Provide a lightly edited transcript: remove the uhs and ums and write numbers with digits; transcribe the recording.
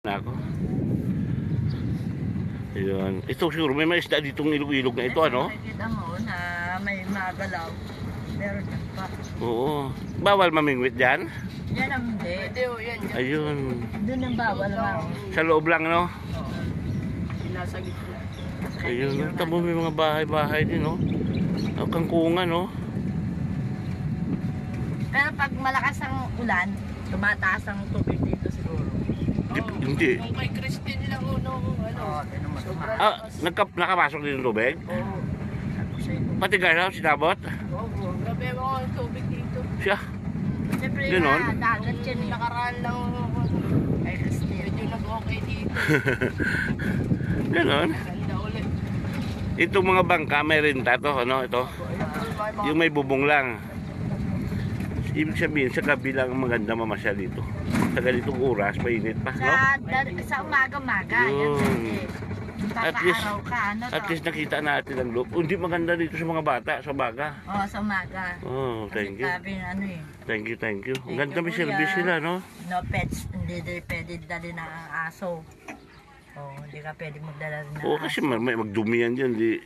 Na ako. Ayun. Ito siguro may isda ditong ilog-ilog na ito, ano? Nakikita mo na may magalaw. Meron yan pa. Oo. Bawal mamingwit dyan? Yan ang hindi. Pwede o yan. Ayun. Doon ang bawal nga. Sa loob lang, no? Nasa gitna. Ayun. Tamo may mga bahay-bahay din, no? Ang kangkungan, no? Pero pag malakas ang ulan, tumataas ang tubig dito siguro. Hindi. Kung kay Christine lang uno, Oo, tinan mo sobrang Ah, lakas. nakapasok din ng tubig? Oo. Sabi ko sa inyo. Pati gano'n, sinabot? Oo, grabe mo ang tubig dito. Siya. Siyempre Ganon? nga, dagat yan eh. Nakaraan lang Kay Christine. medyo nag-okay dito. Ganon. Ganda ulit. Itong mga bangka, may renta to, ano? Ito. Yung may bubong lang. Ibig sabihin, sa gabi lang maganda mamasyal dito. Sa ganitong oras, mainit pa, no? Sa umaga-maga. Yan Yun. kasi. At least, Pagka-araw ka, ano to? at least nakita natin ang loob. Hindi maganda dito sa mga bata, sa baga. Oo, sa umaga. Oh, thank you. Sabi na ano eh. Thank you, thank you. Ang Thank ganda you, may kuya. service sila, no? No pets, hindi din pwede dali ng aso. Oo, hindi ka pwede magdala ng Oo, aso. kasi may magdumi yan dyan. Di,